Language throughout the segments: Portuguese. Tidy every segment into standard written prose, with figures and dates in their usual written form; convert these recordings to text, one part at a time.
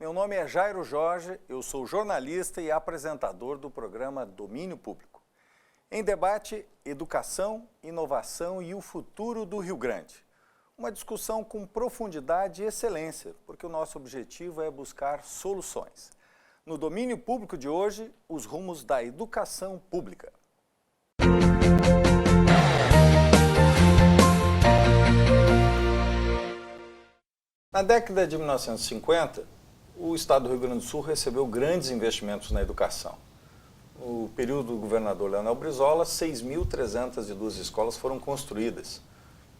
Meu nome é Jairo Jorge, eu sou jornalista e apresentador do programa Domínio Público. Em debate, educação, inovação e o futuro do Rio Grande. Uma discussão com profundidade e excelência, porque o nosso objetivo é buscar soluções. No Domínio Público de hoje, os rumos da educação pública. Na década de 1950, o Estado do Rio Grande do Sul recebeu grandes investimentos na educação. No período do governador Leonel Brizola, 6.302 escolas foram construídas.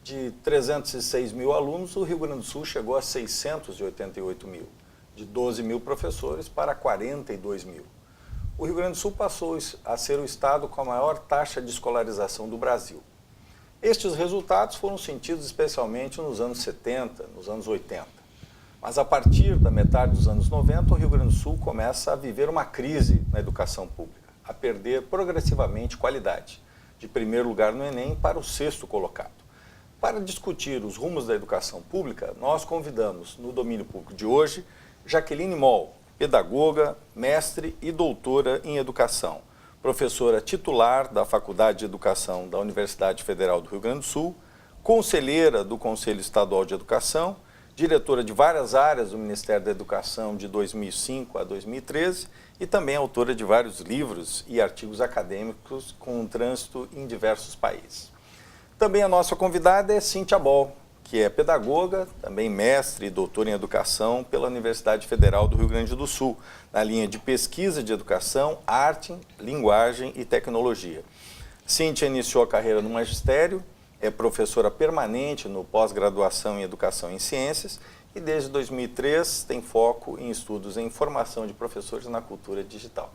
De 306 mil alunos, o Rio Grande do Sul chegou a 688 mil. De 12 mil professores para 42 mil. O Rio Grande do Sul passou a ser o estado com a maior taxa de escolarização do Brasil. Estes resultados foram sentidos especialmente nos anos 70, nos anos 80. Mas a partir da metade dos anos 90, o Rio Grande do Sul começa a viver uma crise na educação pública, a perder progressivamente qualidade, de primeiro lugar no Enem para o 6º colocado. Para discutir os rumos da educação pública, nós convidamos no Domínio Público de hoje Jaqueline Moll, pedagoga, mestre e doutora em educação, professora titular da Faculdade de Educação da Universidade Federal do Rio Grande do Sul, conselheira do Conselho Estadual de Educação, diretora de várias áreas do Ministério da Educação de 2005 a 2013 e também autora de vários livros e artigos acadêmicos com trânsito em diversos países. Também a nossa convidada é Cíntia Boll, que é pedagoga, também mestre e doutora em educação pela Universidade Federal do Rio Grande do Sul, na linha de pesquisa de educação, arte, linguagem e tecnologia. Cíntia iniciou a carreira no magistério, é professora permanente no pós-graduação em Educação em Ciências e desde 2003 tem foco em estudos em formação de professores na cultura digital.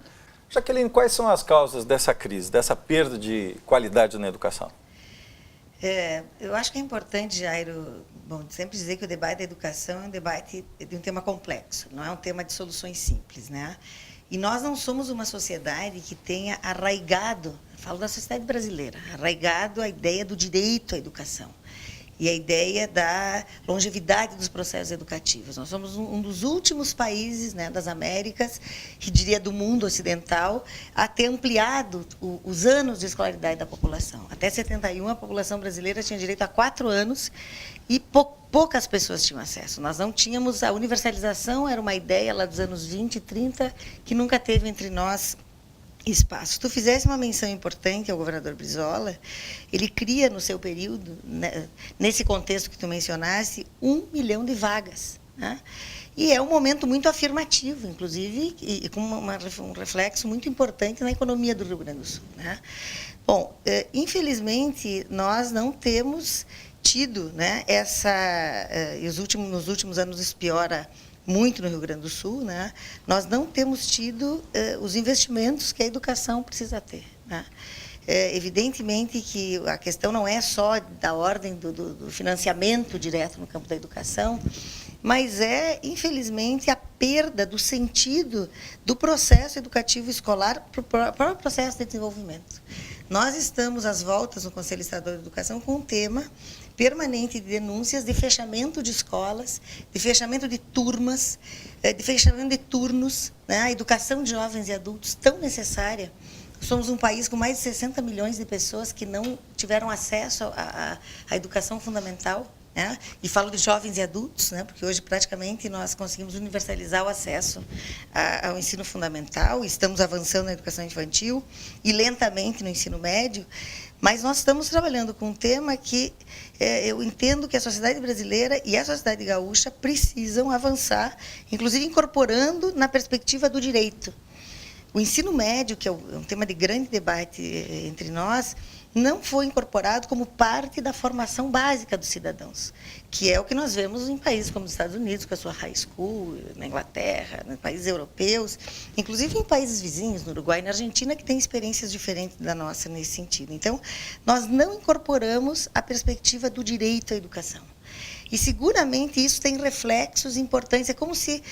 Jaqueline, quais são as causas dessa crise, dessa perda de qualidade na educação? Eu acho que é importante, Jairo, sempre dizer que o debate da educação é um debate de um tema complexo, não é um tema de soluções simples, né? E nós não somos uma sociedade que tenha arraigado, falo da sociedade brasileira, arraigado a ideia do direito à educação e a ideia da longevidade dos processos educativos. Nós somos um dos últimos países, né, das Américas, que diria do mundo ocidental, a ter ampliado os anos de escolaridade da população. Até 71, a população brasileira tinha direito a 4 anos e poucas pessoas tinham acesso. Nós não tínhamos, a universalização era uma ideia lá dos anos 20 e 30, que nunca teve entre nós espaço. Se tu fizesse uma menção importante ao governador Brizola, ele cria no seu período, né, nesse contexto que tu mencionaste, 1 milhão de vagas, né? E é um momento muito afirmativo, inclusive, e com um reflexo muito importante na economia do Rio Grande do Sul, né? Bom, infelizmente, nós não temos tido, né, nos últimos anos isso piora muito no Rio Grande do Sul, né? Nós não temos tido os investimentos que a educação precisa ter, né? Evidentemente que a questão não é só da ordem do financiamento direto no campo da educação, mas infelizmente, a perda do sentido do processo educativo escolar para o próprio processo de desenvolvimento. Nós estamos às voltas no Conselho Estadual de Educação com um tema permanente de denúncias de fechamento de escolas, de fechamento de turmas, de fechamento de turnos, né? A educação de jovens e adultos tão necessária. Somos um país com mais de 60 milhões de pessoas que não tiveram acesso à educação fundamental, né? E falo de jovens e adultos, né? Porque hoje praticamente nós conseguimos universalizar o acesso ao ensino fundamental, estamos avançando na educação infantil e lentamente no ensino médio, mas nós estamos trabalhando com um tema que eu entendo que a sociedade brasileira e a sociedade gaúcha precisam avançar, inclusive incorporando na perspectiva do direito. O ensino médio, que é um tema de grande debate entre nós, não foi incorporado como parte da formação básica dos cidadãos, que é o que nós vemos em países como os Estados Unidos, com a sua high school, na Inglaterra, em países europeus, inclusive em países vizinhos, no Uruguai e na Argentina, que têm experiências diferentes da nossa nesse sentido. Então, nós não incorporamos a perspectiva do direito à educação. E, seguramente, isso tem reflexos importantes. É como se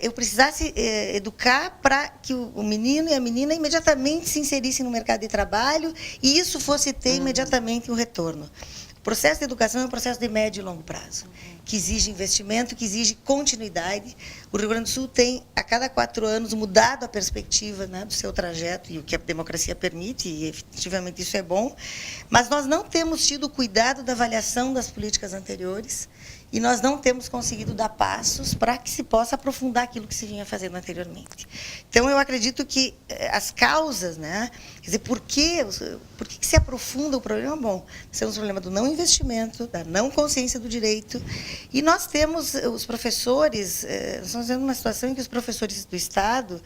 eu precisasse educar para que o menino e a menina imediatamente se inserissem no mercado de trabalho e isso fosse ter imediatamente um retorno. O processo de educação é um processo de médio e longo prazo, que exige investimento, que exige continuidade. O Rio Grande do Sul tem, a cada 4 anos, mudado a perspectiva, né, do seu trajeto, e o que a democracia permite, e efetivamente isso é bom, mas nós não temos tido o cuidado da avaliação das políticas anteriores, e nós não temos conseguido dar passos para que se possa aprofundar aquilo que se vinha fazendo anteriormente. Então, eu acredito que as causas, né, quer dizer, por que se aprofunda o problema? Bom, nós temos o problema do não investimento, da não consciência do direito, e nós temos os professores, nós estamos vendo uma situação em que os professores do Estado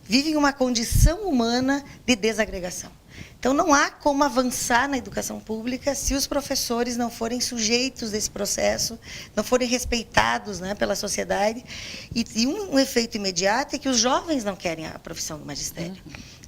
vivem uma condição humana de desagregação. Então, não há como avançar na educação pública se os professores não forem sujeitos desse processo, não forem respeitados, né, pela sociedade. E um efeito imediato é que os jovens não querem a profissão do magistério.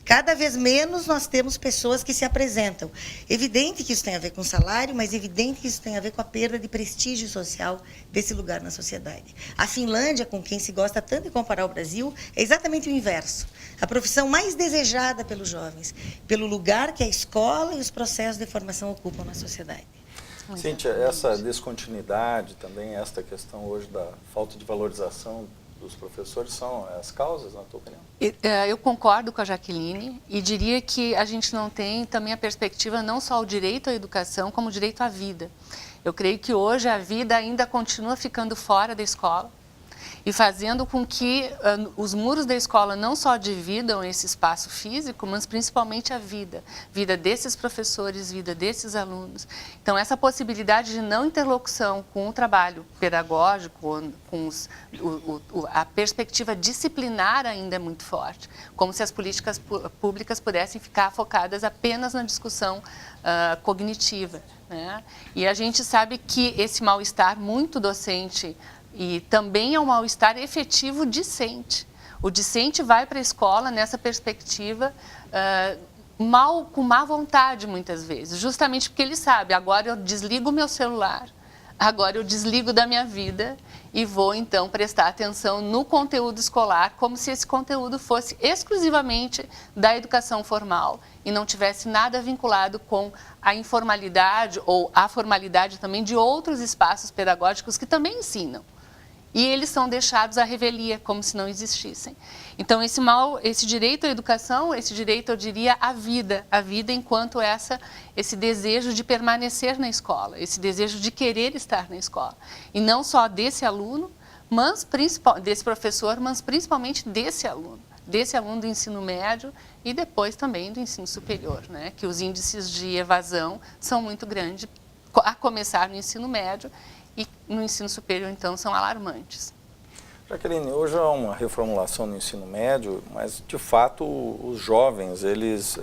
Cada vez menos nós temos pessoas que se apresentam. Evidente que isso tem a ver com salário, mas evidente que isso tem a ver com a perda de prestígio social desse lugar na sociedade. A Finlândia, com quem se gosta tanto de comparar o Brasil, é exatamente o inverso. A profissão mais desejada pelos jovens, pelo lugar que a escola e os processos de formação ocupam na sociedade. Cíntia, essa descontinuidade, também esta questão hoje da falta de valorização dos professores são as causas, na tua opinião? Eu concordo com a Jaqueline e diria que a gente não tem também a perspectiva não só o direito à educação, como o direito à vida. Eu creio que hoje a vida ainda continua ficando fora da escola e fazendo com que os muros da escola não só dividam esse espaço físico, mas principalmente a vida desses professores, vida desses alunos. Então, essa possibilidade de não interlocução com o trabalho pedagógico, com a perspectiva disciplinar ainda é muito forte, como se as políticas públicas pudessem ficar focadas apenas na discussão cognitiva, né? E a gente sabe que esse mal-estar muito docente e também é um mal-estar efetivo discente. O discente vai para a escola nessa perspectiva com má vontade, muitas vezes, justamente porque ele sabe, agora eu desligo o meu celular, agora eu desligo da minha vida e vou, então, prestar atenção no conteúdo escolar, como se esse conteúdo fosse exclusivamente da educação formal e não tivesse nada vinculado com a informalidade ou a formalidade também de outros espaços pedagógicos que também ensinam. E eles são deixados à revelia, como se não existissem. Então, esse direito à educação, esse direito, eu diria, à vida enquanto esse desejo de permanecer na escola, esse desejo de querer estar na escola. E não só desse aluno, desse professor, mas principalmente desse aluno do ensino médio e depois também do ensino superior, né? Que os índices de evasão são muito grandes, a começar no ensino médio, e no ensino superior, então, são alarmantes. Jaqueline, hoje há uma reformulação no ensino médio, mas, de fato, os jovens, eles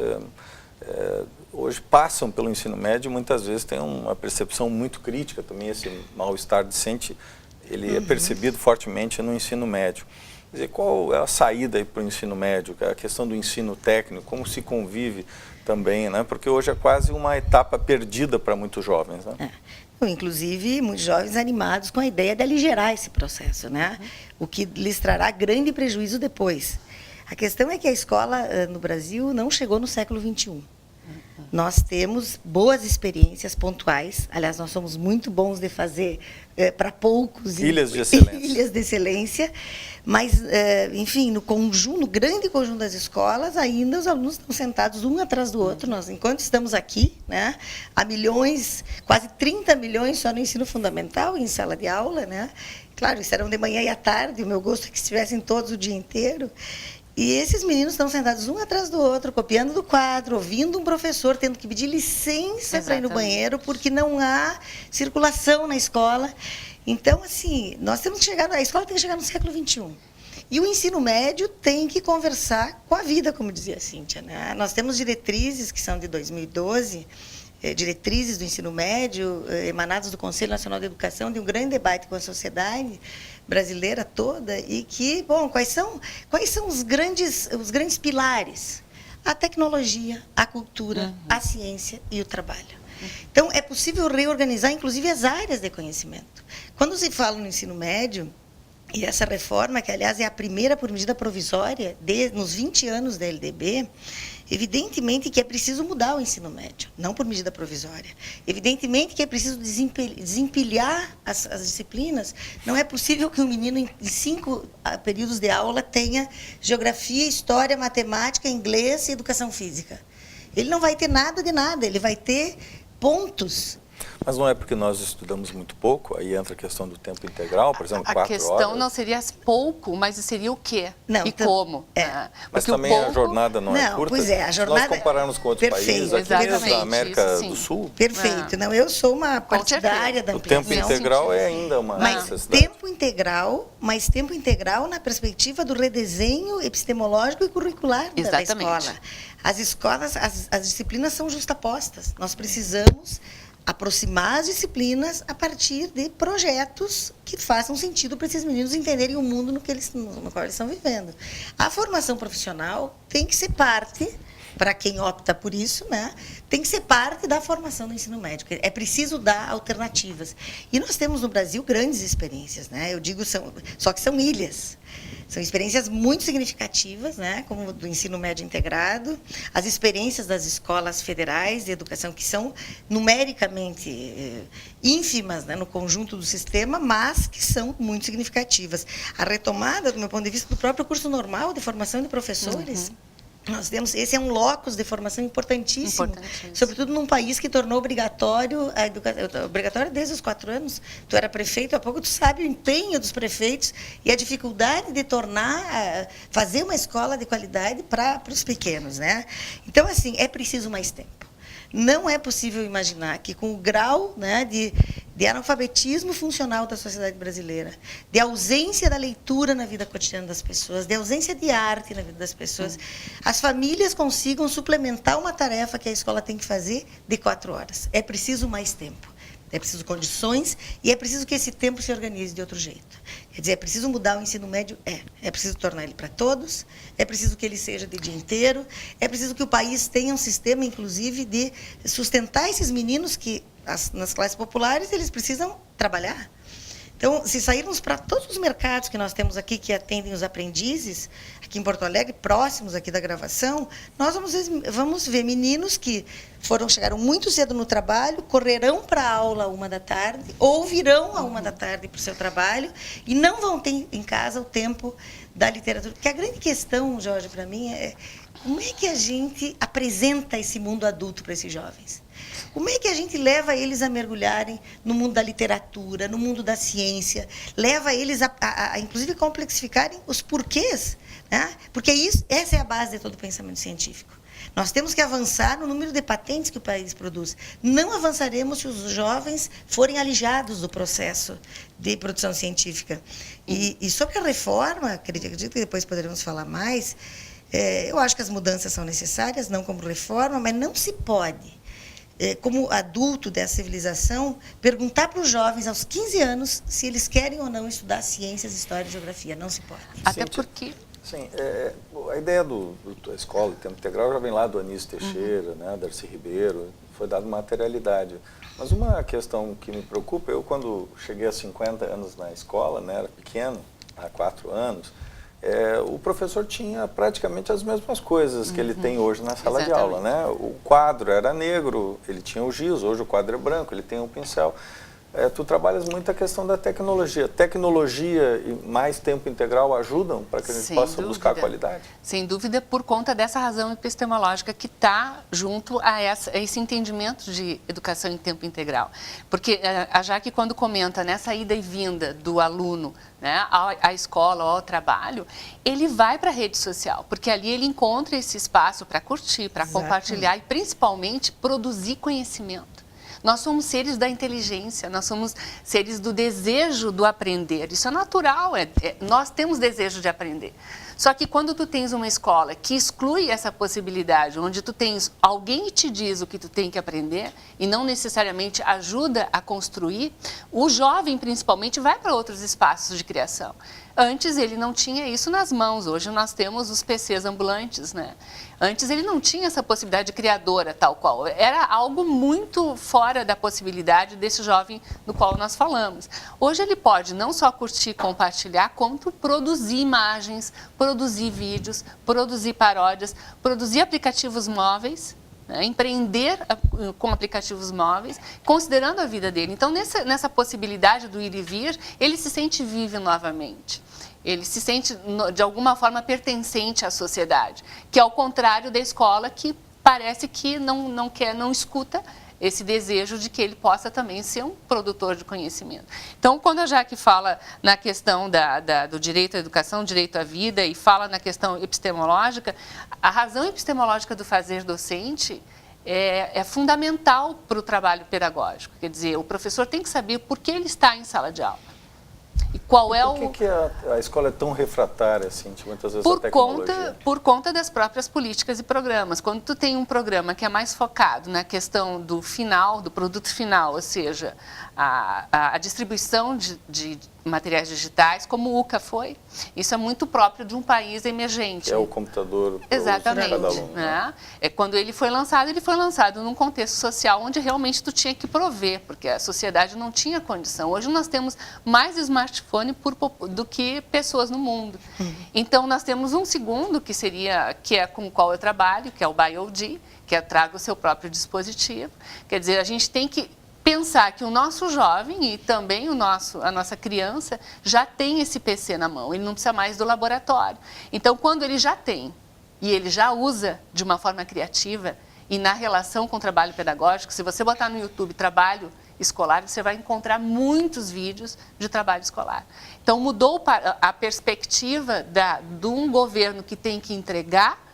hoje passam pelo ensino médio e muitas vezes têm uma percepção muito crítica também, esse mal-estar discente, ele é percebido fortemente no ensino médio. Quer dizer, qual é a saída para o ensino médio, a questão do ensino técnico, como se convive também, né? Porque hoje é quase uma etapa perdida para muitos jovens, né? Inclusive, muitos jovens animados com a ideia de aligerar esse processo, né? O que lhes trará grande prejuízo depois. A questão é que a escola no Brasil não chegou no século XXI. Nós temos boas experiências pontuais, aliás, nós somos muito bons de fazer para poucos ilhas de excelência, mas, enfim, no grande conjunto das escolas, ainda os alunos estão sentados um atrás do outro. Nós, enquanto estamos aqui, né, há milhões, quase 30 milhões só no ensino fundamental, em sala de aula, né? Claro, estarão de manhã e à tarde, o meu gosto é que estivessem todos o dia inteiro. E esses meninos estão sentados um atrás do outro, copiando do quadro, ouvindo um professor, tendo que pedir licença para ir no banheiro, porque não há circulação na escola. Então, assim, nós temos que chegar, a escola tem que chegar no século XXI. E o ensino médio tem que conversar com a vida, como dizia a Cíntia, né? Nós temos diretrizes que são de 2012, diretrizes do ensino médio, emanadas do Conselho Nacional de Educação, de um grande debate com a sociedade brasileira toda, e que, bom, quais são os grandes pilares? A tecnologia, a cultura, a ciência e o trabalho. Então, é possível reorganizar, inclusive, as áreas de conhecimento. Quando se fala no ensino médio, E essa reforma, que aliás é a primeira por medida provisória nos 20 anos da LDB, evidentemente que é preciso mudar o ensino médio, não por medida provisória. Evidentemente que é preciso desempilhar as disciplinas. Não é possível que um menino em 5 períodos de aula tenha geografia, história, matemática, inglês e educação física. Ele não vai ter nada de nada, ele vai ter pontos. Mas não é porque nós estudamos muito pouco, aí entra a questão do tempo integral, por exemplo, 4 horas. A questão não seria pouco, mas seria o quê não, e como. Mas também a jornada não é curta? Pois é, a jornada... Se nós compararmos com outros países, aqui mesmo da América do Sul... Perfeito. Não, eu sou uma partidária da ampliação. O tempo integral é ainda uma necessidade. Mas tempo integral na perspectiva do redesenho epistemológico e curricular da escola. As escolas, as disciplinas são justapostas. Nós precisamos aproximar as disciplinas a partir de projetos que façam sentido para esses meninos entenderem o mundo no qual eles estão vivendo. A formação profissional tem que ser parte, para quem opta por isso, né, tem que ser parte da formação do ensino médio. É preciso dar alternativas. E nós temos no Brasil grandes experiências, né? Eu digo, só que são ilhas. São experiências muito significativas, né, como do ensino médio integrado, as experiências das escolas federais de educação, que são numericamente ínfimas, né, no conjunto do sistema, mas que são muito significativas. A retomada, do meu ponto de vista, do próprio curso normal de formação de professores. Nós temos, esse é um locus de formação importantíssimo, sobretudo num país que tornou obrigatório a educação, obrigatório desde os 4 anos. Tu era prefeito, há pouco tu sabe o empenho dos prefeitos e a dificuldade de fazer uma escola de qualidade para os pequenos, né? Então, assim, é preciso mais tempo. Não é possível imaginar que com o grau, né, de analfabetismo funcional da sociedade brasileira, de ausência da leitura na vida cotidiana das pessoas, de ausência de arte na vida das pessoas, as famílias consigam suplementar uma tarefa que a escola tem que fazer de 4 horas. É preciso mais tempo. É preciso condições e é preciso que esse tempo se organize de outro jeito. Quer dizer, é preciso mudar o ensino médio? É preciso tornar ele para todos, é preciso que ele seja de dia inteiro, é preciso que o país tenha um sistema, inclusive, de sustentar esses meninos que, nas classes populares, eles precisam trabalhar. Então, se sairmos para todos os mercados que nós temos aqui, que atendem os aprendizes, aqui em Porto Alegre, próximos aqui da gravação, nós vamos ver meninos que chegaram muito cedo no trabalho, correrão para a aula à 13h, ou virão à 13h para o seu trabalho, e não vão ter em casa o tempo da literatura. Porque a grande questão, Jorge, para mim, é como é que a gente apresenta esse mundo adulto para esses jovens? Como é que a gente leva eles a mergulharem no mundo da literatura, no mundo da ciência, leva eles a inclusive, complexificarem os porquês, né? Porque essa é a base de todo o pensamento científico. Nós temos que avançar no número de patentes que o país produz. Não avançaremos se os jovens forem alijados do processo de produção científica. E sobre a reforma, acredito que depois poderemos falar mais, eu acho que as mudanças são necessárias, não como reforma, mas não se pode, como adulto dessa civilização, perguntar para os jovens aos 15 anos se eles querem ou não estudar ciências, história e geografia. Não se pode. Até porque... Sim, a ideia da escola de tempo integral já vem lá do Anísio Teixeira, né, Darcy Ribeiro, foi dado materialidade. Mas uma questão que me preocupa, eu quando cheguei a 50 anos na escola, né, era pequeno, há 4 anos, o professor tinha praticamente as mesmas coisas que ele tem hoje na sala de aula, né? O quadro era negro, ele tinha o giz, hoje o quadro é branco, ele tem um pincel. Tu trabalhas muito a questão da tecnologia. Tecnologia e mais tempo integral ajudam para que a gente possa buscar qualidade? Sem dúvida, por conta dessa razão epistemológica que está junto a esse entendimento de educação em tempo integral. Porque a Jaque, quando comenta nessa ida e vinda do aluno, né, à escola ou ao trabalho, ele vai para a rede social, porque ali ele encontra esse espaço para curtir, para compartilhar e, principalmente, produzir conhecimento. Nós somos seres da inteligência, nós somos seres do desejo do aprender. Isso é natural, nós temos desejo de aprender. Só que quando tu tens uma escola que exclui essa possibilidade, onde tu tens alguém que te diz o que tu tem que aprender e não necessariamente ajuda a construir, o jovem, principalmente, vai para outros espaços de criação. Antes ele não tinha isso nas mãos, hoje nós temos os PCs ambulantes, né? Antes ele não tinha essa possibilidade criadora tal qual, era algo muito fora fora da possibilidade desse jovem do qual nós falamos. Hoje ele pode não só curtir, compartilhar, quanto produzir imagens, produzir vídeos, produzir paródias, produzir aplicativos móveis, né, empreender com aplicativos móveis, considerando a vida dele. Então, nessa possibilidade do ir e vir, ele se sente vivo novamente. Ele se sente, de alguma forma, pertencente à sociedade, que é ao contrário da escola, que parece que não escuta esse desejo de que ele possa também ser um produtor de conhecimento. Então, quando a Jaque fala na questão do direito à educação, direito à vida, e fala na questão epistemológica, a razão epistemológica do fazer docente é fundamental para o trabalho pedagógico. Quer dizer, o professor tem que saber por que ele está em sala de aula. E qual é Por que a escola é tão refratária, assim, muitas vezes a tecnologia? Por conta das próprias políticas e programas. Quando tu tem um programa que é mais focado na questão do final, do produto final, ou seja, a distribuição de materiais digitais, como o UCA foi, isso é muito próprio de um país emergente. Que é o computador para exatamente, cada aluno. Né? Quando ele foi lançado num contexto social onde realmente tu tinha que prover, porque a sociedade não tinha condição. Hoje nós temos mais smartphone do que pessoas no mundo. Então nós temos um segundo, que é com o qual eu trabalho, que é o BioD, que traga o seu próprio dispositivo. Quer dizer, a gente tem que pensar que o nosso jovem e também a nossa criança já tem esse PC na mão, ele não precisa mais do laboratório. Então, quando ele já tem e ele já usa de uma forma criativa e na relação com o trabalho pedagógico, se você botar no YouTube trabalho escolar, você vai encontrar muitos vídeos de trabalho escolar. Então, mudou a perspectiva de um governo que tem que entregar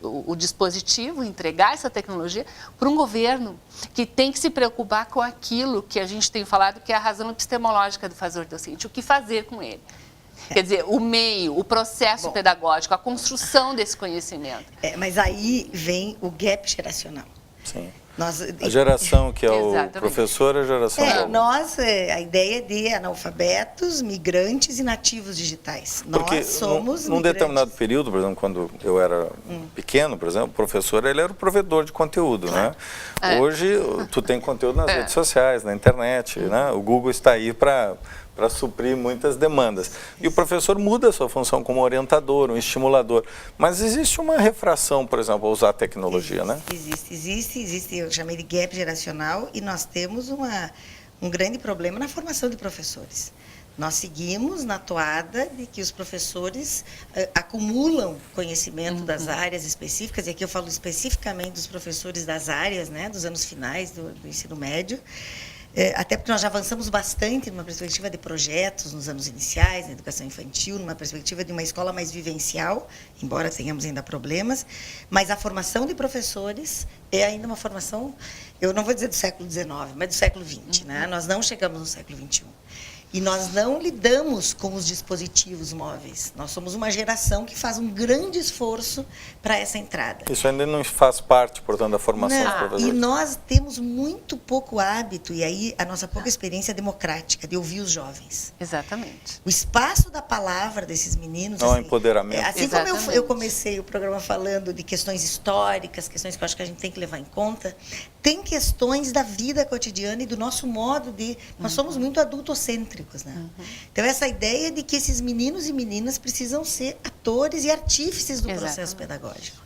o dispositivo, entregar essa tecnologia para um governo que tem que se preocupar com aquilo que a gente tem falado, que é a razão epistemológica do fazer docente, o que fazer com ele. Quer dizer, o meio, o processo pedagógico, a construção desse conhecimento. Mas aí vem o gap geracional. Sim. A geração que é o Exatamente. professor, a geração do aluno. A ideia de analfabetos, migrantes e nativos digitais. Porque nós somos num determinado período, por exemplo, quando eu era pequeno, por exemplo, o professor ele era o provedor de conteúdo, né? Hoje, tu tem conteúdo nas redes sociais, na internet, né? O Google está aí para suprir muitas demandas. E o professor muda a sua função como orientador, um estimulador. Mas existe uma refração, por exemplo, a usar a tecnologia, né? Existe, eu chamei de gap geracional, e nós temos um grande problema na formação de professores. Nós seguimos na toada de que os professores acumulam conhecimento das áreas específicas, e aqui eu falo especificamente dos professores das áreas, né, dos anos finais do ensino médio, até porque nós já avançamos bastante numa perspectiva de projetos nos anos iniciais, na educação infantil, numa perspectiva de uma escola mais vivencial, embora tenhamos ainda problemas, mas a formação de professores é ainda uma formação, eu não vou dizer do século XIX, mas do século XX, né? Nós não chegamos no século XXI. E nós não lidamos com os dispositivos móveis. Nós somos uma geração que faz um grande esforço para essa entrada. Isso ainda não faz parte, portanto, da formação dos professores. E nós temos muito pouco hábito, e aí a nossa pouca experiência democrática de ouvir os jovens. Exatamente. O espaço da palavra desses meninos... Não, empoderamento. Assim como eu comecei o programa falando de questões históricas, questões que eu acho que a gente tem que levar em conta, tem questões da vida cotidiana e do nosso modo de... Nós somos muito adultocêntricos. Né? Então, essa ideia de que esses meninos e meninas precisam ser atores e artífices do processo pedagógico.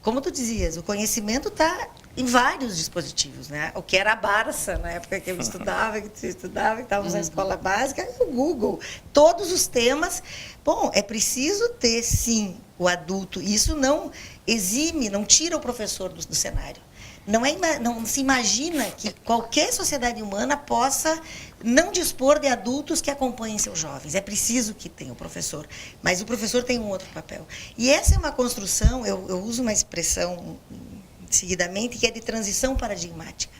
Como tu dizias, o conhecimento está em vários dispositivos, né? O que era a Barça, na época que eu estudava, que estávamos na escola básica, o Google. Todos os temas. Bom, é preciso ter, sim, o adulto. Isso não exime, não tira o professor do cenário. Não se imagina que qualquer sociedade humana possa não dispor de adultos que acompanhem seus jovens. É preciso que tenha o professor, mas o professor tem um outro papel. E essa é uma construção, eu uso uma expressão seguidamente, que é de transição paradigmática.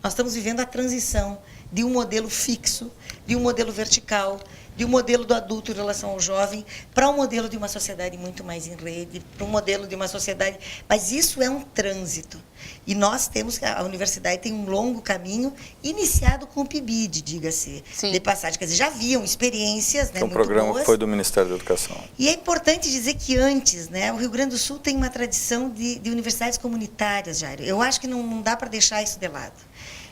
Nós estamos vivendo a transição de um modelo fixo, de um modelo vertical, de um modelo do adulto em relação ao jovem, para um modelo de uma sociedade muito mais em rede, para um modelo de uma sociedade... Mas isso é um trânsito. E nós temos... A universidade tem um longo caminho, iniciado com o PIBID, diga-se, de passagem. Quer dizer, já haviam experiências, né, muito programa boas. Que foi do Ministério da Educação. E é importante dizer que antes, né, o Rio Grande do Sul tem uma tradição de universidades comunitárias, Jairo. Eu acho que não dá para deixar isso de lado.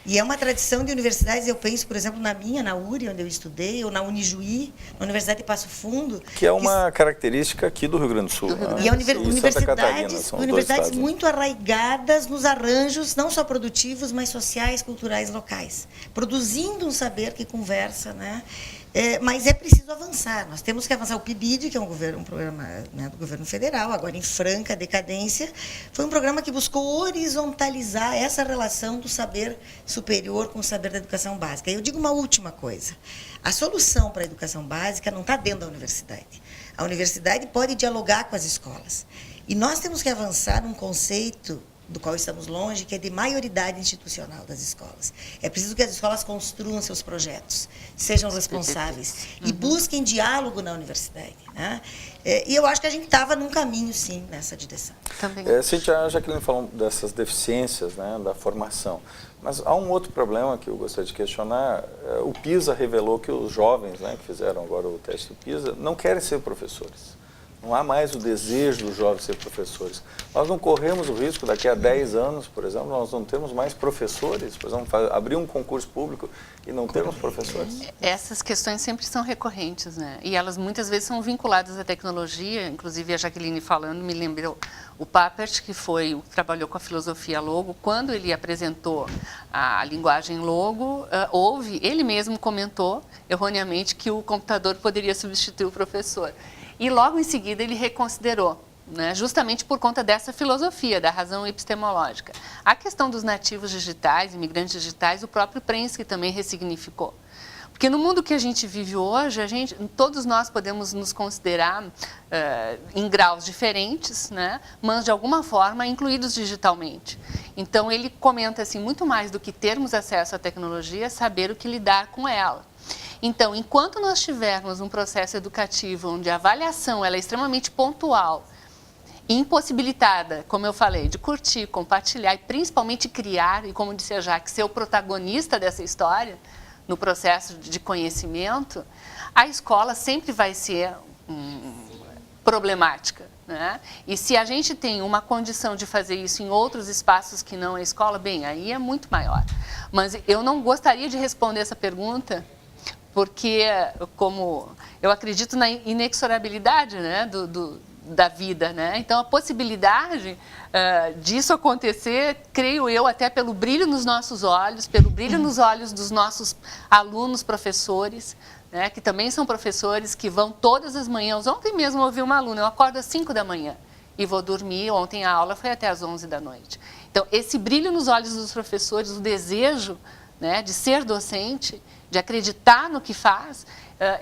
E é uma tradição de universidades, eu penso, por exemplo, na URI, onde eu estudei, ou na Unijuí, na Universidade de Passo Fundo. Que é uma característica aqui do Rio Grande do Sul. E a universidades muito arraigadas nos arranjos, não só produtivos, mas sociais, culturais, locais. Produzindo um saber que conversa, né? Mas é preciso avançar. Nós temos que avançar. O PIBID, que é um programa, né, do governo federal, agora em franca decadência, foi um programa que buscou horizontalizar essa relação do saber superior com o saber da educação básica. E eu digo uma última coisa. A solução para a educação básica não está dentro da universidade. A universidade pode dialogar com as escolas. E nós temos que avançar num conceito do qual estamos longe, que é de maioridade institucional das escolas. É preciso que as escolas construam seus projetos, sejam responsáveis e busquem diálogo na universidade, né? E eu acho que a gente estava num caminho, sim, nessa direção. Cíntia, a Jaqueline falou dessas deficiências, né, da formação, mas há um outro problema que eu gostaria de questionar. O PISA revelou que os jovens, né, que fizeram agora o teste do PISA não querem ser professores. Não há mais o desejo dos jovens ser professores. Nós não corremos o risco, daqui a 10 anos, por exemplo, nós não temos mais professores, por exemplo, abrir um concurso público e não termos professores? Essas questões sempre são recorrentes, né? E elas muitas vezes são vinculadas à tecnologia. Inclusive, a Jaqueline falando me lembrou o Papert, que trabalhou com a filosofia Logo. Quando ele apresentou a linguagem Logo, ele mesmo comentou, erroneamente, que o computador poderia substituir o professor. E logo em seguida ele reconsiderou, né, justamente por conta dessa filosofia, da razão epistemológica. A questão dos nativos digitais, imigrantes digitais, o próprio Prensky também ressignificou. Porque no mundo que a gente vive hoje, todos nós podemos nos considerar em graus diferentes, né, mas de alguma forma incluídos digitalmente. Então ele comenta assim, muito mais do que termos acesso à tecnologia, saber o que lidar com ela. Então, enquanto nós tivermos um processo educativo onde a avaliação ela é extremamente pontual, impossibilitada, como eu falei, de curtir, compartilhar e principalmente criar, e como disse a Jaque, ser o protagonista dessa história no processo de conhecimento, a escola sempre vai ser problemática, né? E se a gente tem uma condição de fazer isso em outros espaços que não a escola, bem, aí é muito maior. Mas eu não gostaria de responder essa pergunta, porque, como eu acredito na inexorabilidade, né, da vida, né? Então, a possibilidade disso acontecer, creio eu, até pelo brilho nos nossos olhos, pelo brilho nos olhos dos nossos alunos, professores, né, que também são professores que vão todas as manhãs. Ontem mesmo eu ouvi uma aluna, eu acordo às 5 da manhã e vou dormir. Ontem a aula foi até às 11 da noite. Então, esse brilho nos olhos dos professores, o desejo, né, de ser docente, de acreditar no que faz,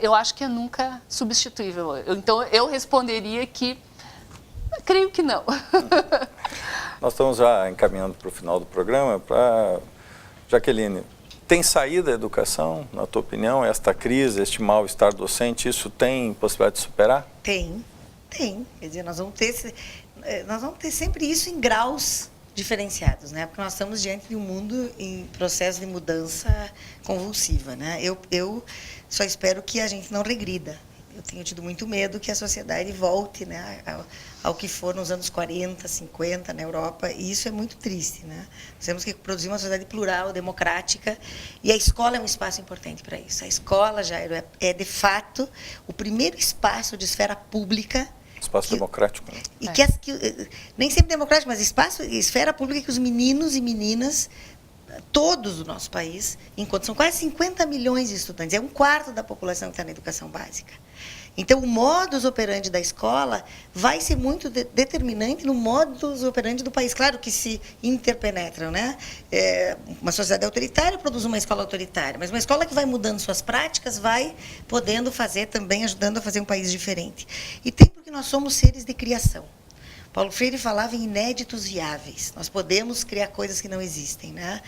eu acho que é nunca substituível. Então, eu responderia que creio que não. Nós estamos já encaminhando para o final do programa. Jaqueline, tem saída a educação, na tua opinião? Esta crise, este mal-estar docente, isso tem possibilidade de superar? Tem. Quer dizer, nós vamos ter sempre isso em graus diferenciados, né? Porque nós estamos diante de um mundo em processo de mudança convulsiva, né? Eu só espero que a gente não regrida. Eu tenho tido muito medo que a sociedade volte, né, ao que for nos anos 40, 50 na Europa, e isso é muito triste, né? Nós temos que produzir uma sociedade plural, democrática, e a escola é um espaço importante para isso. A escola já é de fato o primeiro espaço de esfera pública. Espaço democrático, né? E nem sempre democrático, mas esfera pública que os meninos e meninas, todos do nosso país, enquanto são quase 50 milhões de estudantes, é um quarto da população que está na educação básica. Então, o modus operandi da escola vai ser muito determinante no modus operandi do país. Claro que se interpenetram, né? Uma sociedade autoritária produz uma escola autoritária, mas uma escola que vai mudando suas práticas vai podendo fazer também, ajudando a fazer um país diferente. E tem porque nós somos seres de criação. Paulo Freire falava em inéditos viáveis. Nós podemos criar coisas que não existem, né?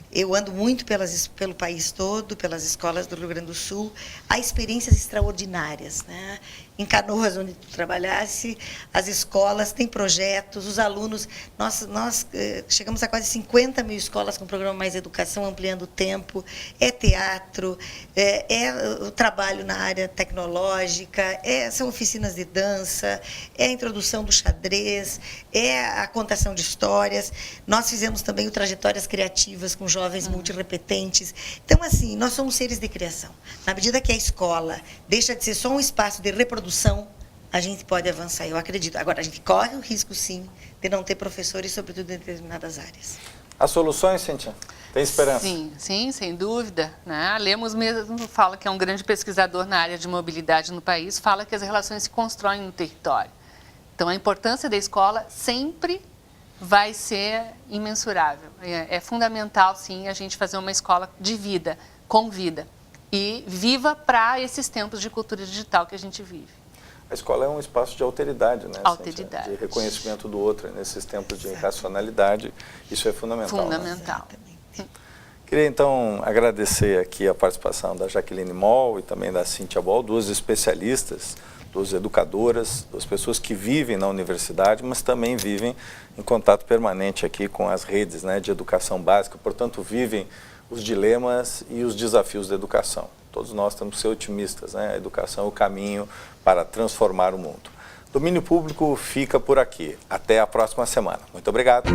Eu ando muito pelo país todo, pelas escolas do Rio Grande do Sul. Há experiências extraordinárias, né? Em Canoas, onde tu trabalhasse, as escolas têm projetos, os alunos... Nós chegamos a quase 50 mil escolas com o programa Mais Educação, ampliando o tempo. É teatro, é o trabalho na área tecnológica, são oficinas de dança, é a introdução do xadrez, inglês, é a contação de histórias. Nós fizemos também o Trajetórias Criativas com jovens multirepetentes. Então, assim, nós somos seres de criação. Na medida que a escola deixa de ser só um espaço de reprodução, a gente pode avançar, eu acredito. Agora, a gente corre o risco, sim, de não ter professores, sobretudo em determinadas áreas. As soluções, Cíntia? Tem esperança? Sim, sim, sem dúvida. Né? Lemos mesmo fala que é um grande pesquisador na área de mobilidade no país, fala que as relações se constroem no território. Então, a importância da escola sempre vai ser imensurável. É fundamental, sim, a gente fazer uma escola de vida, com vida, e viva para esses tempos de cultura digital que a gente vive. A escola é um espaço de alteridade, né? Alteridade. De reconhecimento do outro. Nesses tempos de irracionalidade, isso é fundamental. Fundamental. Né? Queria, então, agradecer aqui a participação da Jaqueline Moll e também da Cíntia Boll, duas especialistas, duas educadoras, duas pessoas que vivem na universidade, mas também vivem em contato permanente aqui com as redes, né, de educação básica, portanto, vivem os dilemas e os desafios da educação. Todos nós temos que ser otimistas, né? A educação é o caminho para transformar o mundo. Domínio Público fica por aqui. Até a próxima semana. Muito obrigado.